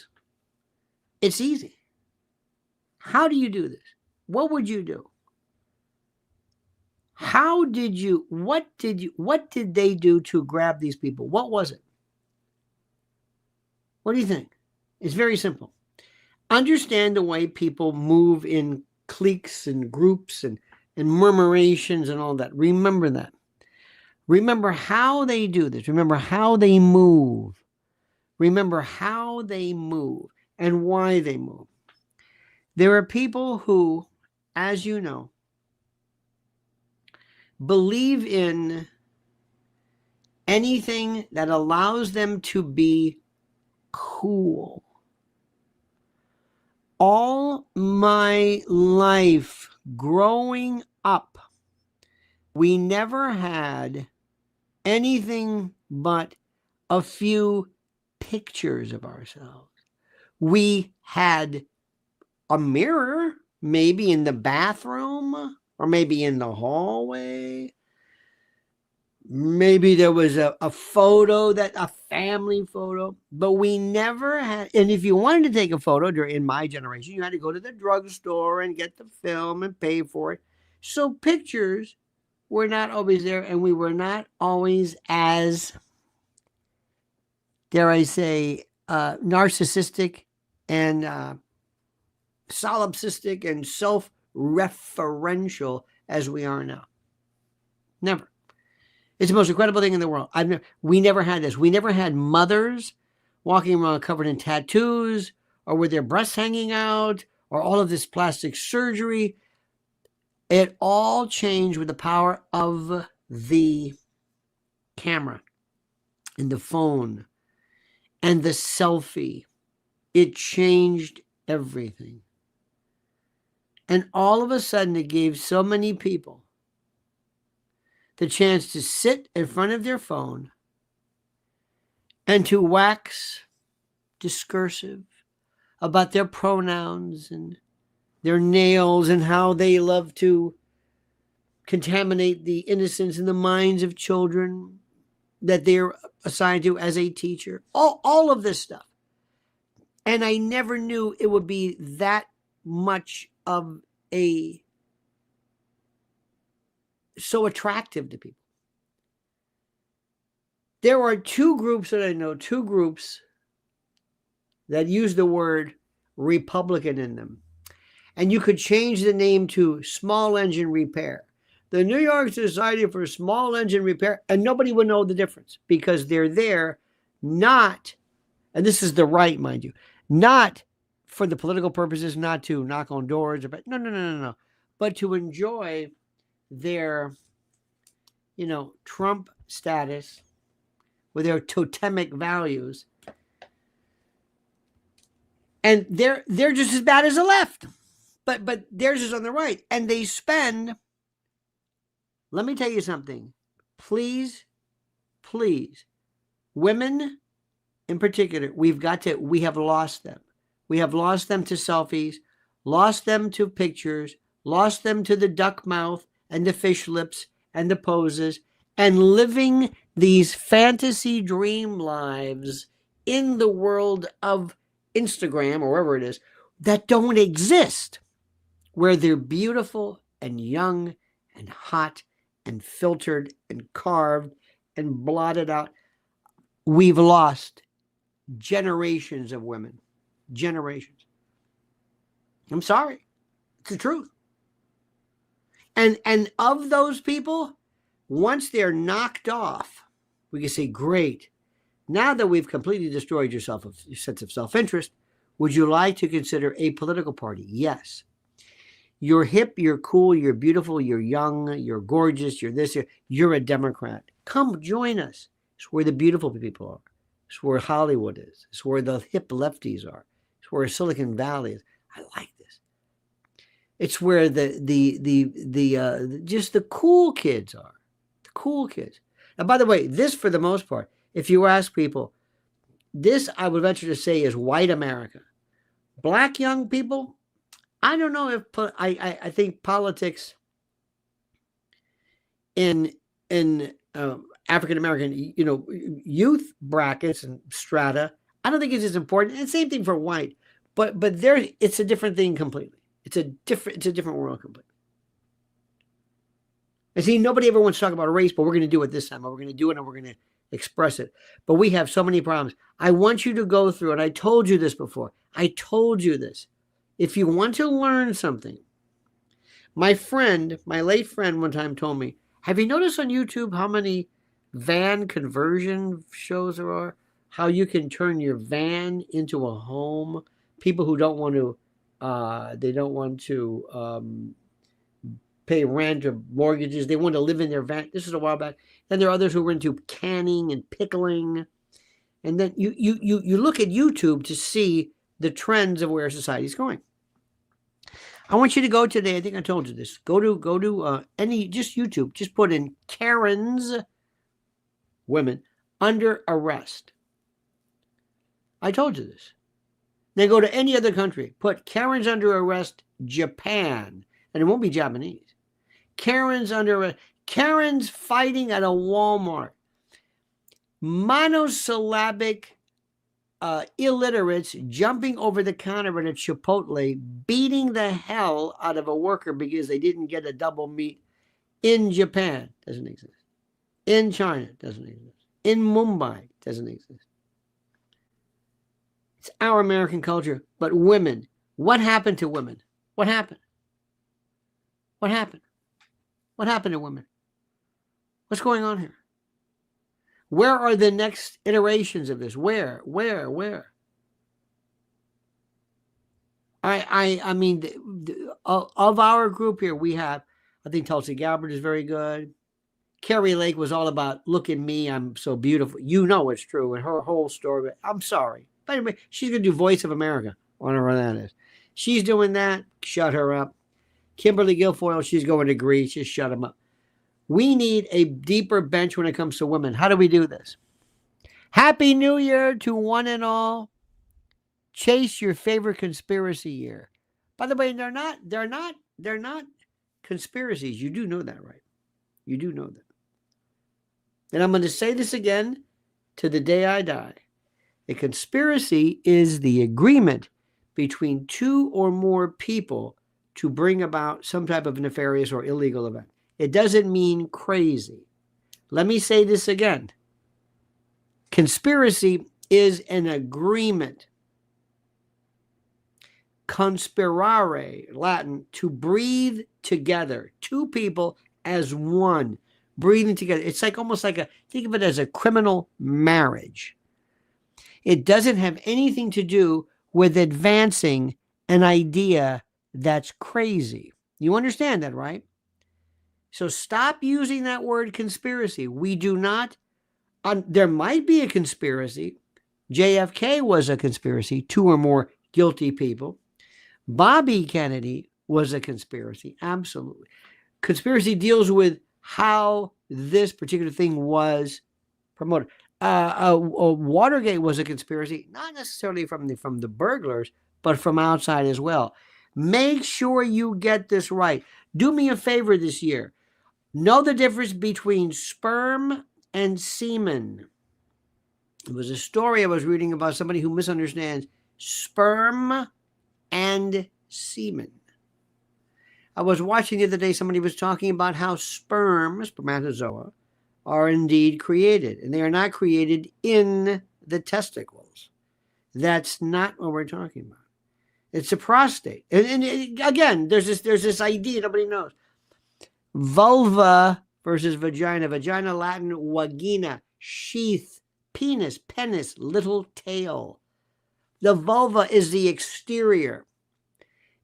It's easy. How do you do this? What would you do? What did they do to grab these people? What was it? What do you think? It's very simple. Understand the way people move in cliques and groups and murmurations and all that. Remember that. Remember how they do this. Remember how they move. Remember how they move and why they move. There are people who, as you know, believe in anything that allows them to be cool. All my life growing up, we never had anything but a few pictures of ourselves. We had a mirror, maybe in the bathroom, or maybe in the hallway. Maybe there was a photo, a family photo, but we never had, and if you wanted to take a photo in my generation, you had to go to the drugstore and get the film and pay for it. So pictures were not always there, and we were not always as, dare I say, narcissistic and solipsistic and self-referential as we are now. Never. It's the most incredible thing in the world. We never had this. We never had mothers walking around covered in tattoos or with their breasts hanging out or all of this plastic surgery. It all changed with the power of the camera and the phone and the selfie. It changed everything. And all of a sudden, it gave so many people the chance to sit in front of their phone and to wax discursive about their pronouns and their nails and how they love to contaminate the innocence in the minds of children that they're assigned to as a teacher. All of this stuff. And I never knew it would be that much of so attractive to people. There are two groups that I know, that use the word Republican in them. And you could change the name to small engine repair. the New York Society for Small Engine Repair, and nobody would know the difference because they're there not, and this is the right, mind you, not for the political purposes, not to knock on doors, but no, but to enjoy their, Trump status with their totemic values. And they're just as bad as the left, but theirs is on the right, and they spend. Let me tell you something, please, women in particular. We have lost them. We have lost them to selfies, lost them to pictures, lost them to the duck mouth and the fish lips and the poses, and living these fantasy dream lives in the world of Instagram or wherever it is that don't exist, where they're beautiful and young and hot and filtered and carved and blotted out. We've lost generations of women. Generations. I'm sorry. It's the truth. And of those people, once they're knocked off, we can say, great. Now that we've completely destroyed your sense of self-interest, would you like to consider a political party? Yes. You're hip, you're cool, you're beautiful, you're young, you're gorgeous, you're this, you're a Democrat. Come join us. It's where the beautiful people are. It's where Hollywood is. It's where the hip lefties are. It's where Silicon Valley is. I like this. It's where just the cool kids are. The cool kids. And by the way, this for the most part, if you ask people, this I would venture to say is white America. Black young people, I don't know if I think politics in African American youth brackets and strata, I don't think it's as important. And same thing for white, but there it's a different thing completely. It's a different world completely. And see, nobody ever wants to talk about race, but we're going to do it this time. We're going to do it and we're going to express it. But we have so many problems. I want you to go through, and I told you this before. I told you this. If you want to learn something, my late friend one time told me, have you noticed on YouTube how many van conversion shows there are? How you can turn your van into a home? People who don't want to, pay rent or mortgages. They want to live in their van. This is a while back. Then there are others who are into canning and pickling. And then you look at YouTube to see the trends of where society is going. I want you to go today. I think I told you this. Go to just YouTube. Just put in Karen's women under arrest. I told you this. Then go to any other country. Put Karen's under arrest, Japan. And it won't be Japanese. Karen's under arrest. Karen's fighting at a Walmart. Monosyllabic illiterates jumping over the counter at a Chipotle, beating the hell out of a worker because they didn't get a double meat in Japan. Doesn't exist. In China. Doesn't exist. In Mumbai. Doesn't exist. It's our American culture. But women, what happened to women? What happened? What happened? What happened to women? What's going on here? Where are the next iterations of this? Where? I mean, of our group here, we have, I think Tulsi Gabbard is very good. Carrie Lake was all about, look at me, I'm so beautiful. You know it's true. And her whole story, I'm sorry. But anyway, she's going to do Voice of America. Whatever that is. She's doing that. Shut her up. Kimberly Guilfoyle, she's going to Greece. Just shut them up. We need a deeper bench when it comes to women. How do we do this? Happy New Year to one and all. Chase your favorite conspiracy year. By the way, they're not conspiracies. You do know that, right? You do know that. And I'm going to say this again to the day I die. A conspiracy is the agreement between two or more people to bring about some type of nefarious or illegal event. It doesn't mean crazy. Let me say this again. Conspiracy is an agreement. Conspirare, Latin, to breathe together. Two people as one, breathing together. It's like almost like think of it as a criminal marriage. It doesn't have anything to do with advancing an idea that's crazy. You understand that, right? So stop using that word conspiracy. We do not, there might be a conspiracy. JFK was a conspiracy, 2 or more guilty people. Bobby Kennedy was a conspiracy, absolutely. Conspiracy deals with how this particular thing was promoted. Watergate was a conspiracy, not necessarily from the burglars, but from outside as well. Make sure you get this right. Do me a favor this year. Know the difference between sperm and semen. It was a story I was reading about somebody who misunderstands sperm and semen. I was watching the other day, somebody was talking about how spermatozoa, are indeed created, and they are not created in the testicles. That's not what we're talking about. It's a prostate. And again, there's this idea nobody knows. Vulva versus vagina. Vagina, Latin, vagina, sheath, penis, penis, little tail. The vulva is the exterior.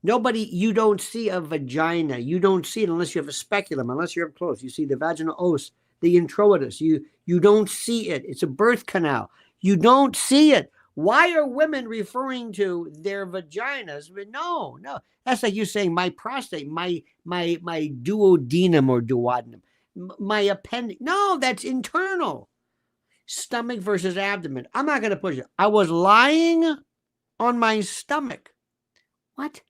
You don't see a vagina. You don't see it unless you have a speculum, unless you're up close. You see the vaginal os, the introitus. You don't see it. It's a birth canal. You don't see it. Why are women referring to their vaginas? No. That's like you saying my prostate, my duodenum or duodenum, my appendix. No, that's internal. Stomach versus abdomen. I'm not going to push it. I was lying on my stomach. What?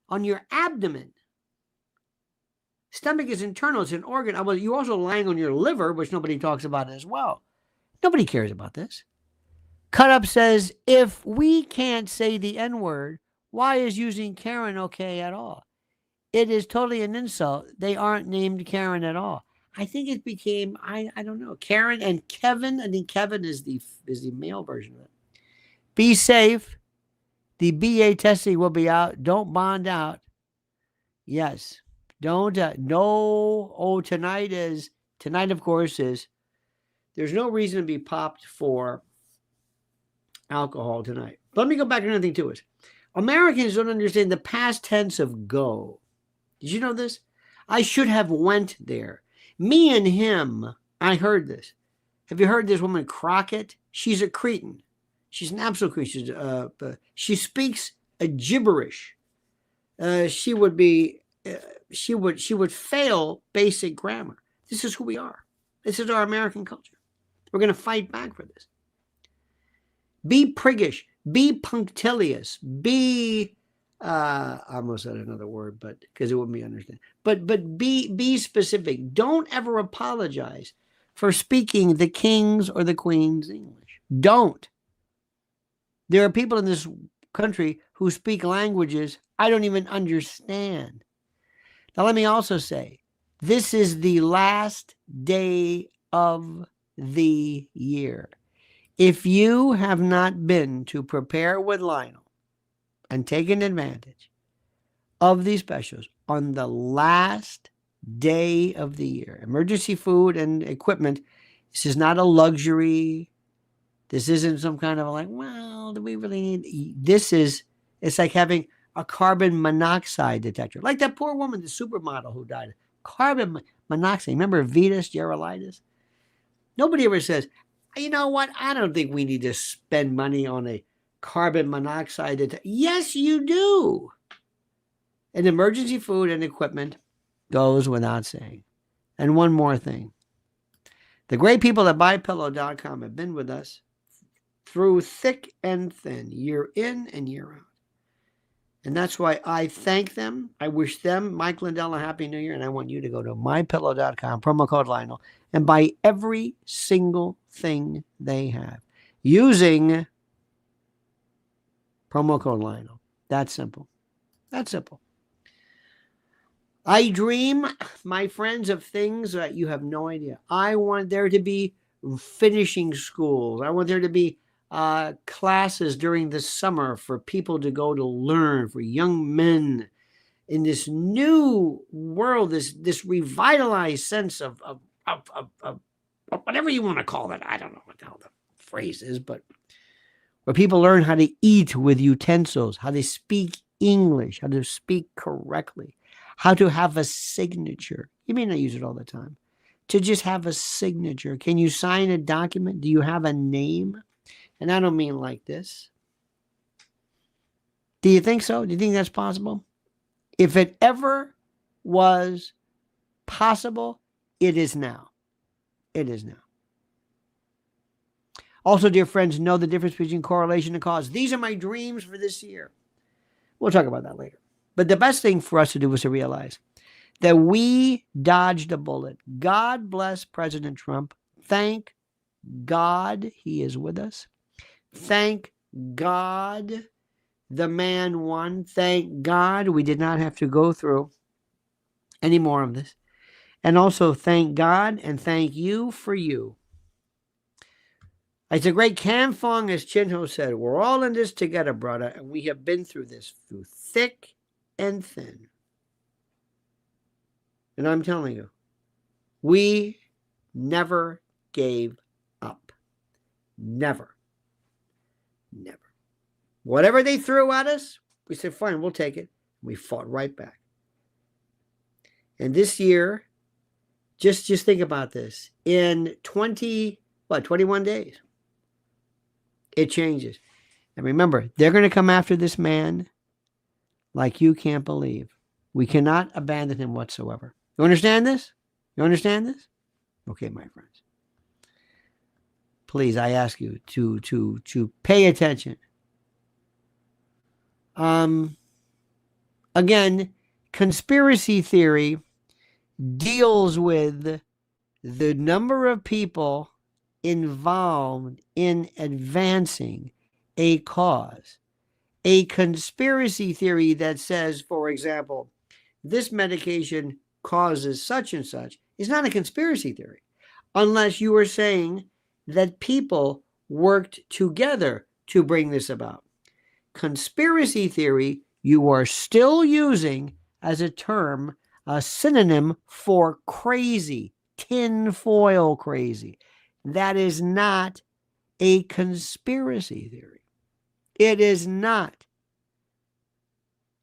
On your abdomen. Stomach is internal. It's an organ. You're also lying on your liver, which nobody talks about as well. Nobody cares about this. Cut Up says, if we can't say the N-word, why is using Karen okay at all? It is totally an insult. They aren't named Karen at all. I think it became, I don't know, Karen and Kevin. I think Kevin is the male version of it. Be safe. The BA testing will be out. Don't bond out. Yes. Don't, tonight, of course, there's no reason to be popped for alcohol tonight. But let me go back to another thing too. Americans don't understand the past tense of go. Did you know this? I should have went there. Me and him, I heard this. Have you heard this woman Crockett? She's a cretin. She's an absolute cretin. She speaks a gibberish. She would fail basic grammar. This is who we are. This is our American culture. We're going to fight back for this. Be priggish. Be punctilious. Be, I almost said another word, but because it wouldn't be understood. But be specific. Don't ever apologize for speaking the king's or the queen's English. Don't. There are people in this country who speak languages I don't even understand. Now, let me also say, this is the last day of the year. If you have not been to Prepare with Lionel and taken advantage of these specials on the last day of the year, emergency food and equipment, this is not a luxury. This isn't some kind of like, well, do we really need? It's like having a carbon monoxide detector. Like that poor woman, the supermodel who died. Carbon monoxide. Remember Vitas Gerulaitis? Nobody ever says, you know what? I don't think we need to spend money on a carbon monoxide detector. Yes, you do. And emergency food and equipment goes without saying. And one more thing. The great people at MyPillow.com have been with us through thick and thin, year in and year out. And that's why I thank them. I wish them, Mike Lindell, a Happy New Year. And I want you to go to MyPillow.com, promo code Lionel, and buy every single thing they have using promo code Lionel. That's simple. That's simple. I dream, my friends, of things that you have no idea. I want there to be finishing schools. I want there to be classes during the summer for people to go to learn, for young men in this new world, this revitalized sense of whatever you want to call it. I don't know what the hell the phrase is, but where people learn how to eat with utensils, how to speak English, how to speak correctly, how to have a signature. You may not use it all the time. To just have a signature. Can you sign a document? Do you have a name? And I don't mean like this. Do you think so? Do you think that's possible? If it ever was possible, it is now. It is now. Also, dear friends, know the difference between correlation and cause. These are my dreams for this year. We'll talk about that later. But the best thing for us to do is to realize that we dodged a bullet. God bless President Trump. Thank God he is with us. Thank God the man won. Thank God we did not have to go through any more of this. And also thank God and thank you for you. It's a great Kamfong, as Chinho said, we're all in this together, brother, and we have been through this, through thick and thin. And I'm telling you, we never gave up. Never. Never. Whatever they threw at us, we said, fine, we'll take it. We fought right back. And this year, just think about this. In 21 days, it changes. And remember, they're going to come after this man like you can't believe. We cannot abandon him whatsoever. You understand this? You understand this? Okay, my friends. Please, I ask you to pay attention. Again, conspiracy theory deals with the number of people involved in advancing a cause. A conspiracy theory that says, for example, this medication causes such and such is not a conspiracy theory unless you are saying that people worked together to bring this about. Conspiracy theory, you are still using as a term, a synonym for crazy, tinfoil crazy. That is not a conspiracy theory. It is not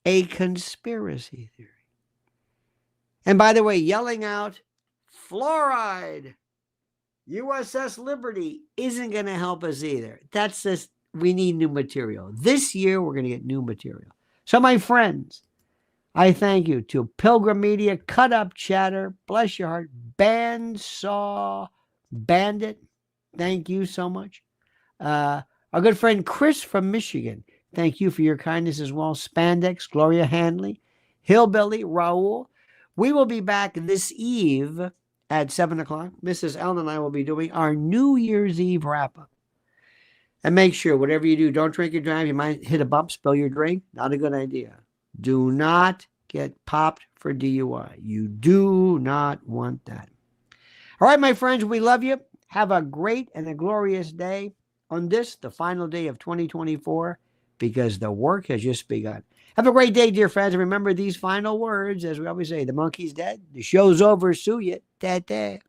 a conspiracy theory. And by the way, yelling out, fluoride, USS Liberty isn't going to help us either. That's just, we need new material. This year, we're going to get new material. So my friends, I thank you to Pilgrim Media, Cut Up Chatter, bless your heart, Bandsaw Bandit, thank you so much. Our good friend Chris from Michigan, thank you for your kindness as well. Spandex, Gloria Hanley, Hillbilly, Raul. We will be back this eve at 7 o'clock. Mrs. Ellen and I will be doing our New Year's Eve wrap-up. And make sure, whatever you do, don't drink and drive. You might hit a bump, spill your drink. Not a good idea. Do not get popped for DUI. You do not want that. All right, my friends, we love you. Have a great and a glorious day on this, the final day of 2024, because the work has just begun. Have a great day, dear friends. And remember these final words, as we always say, the monkey's dead. The show's over. Sue ya. Ta-ta.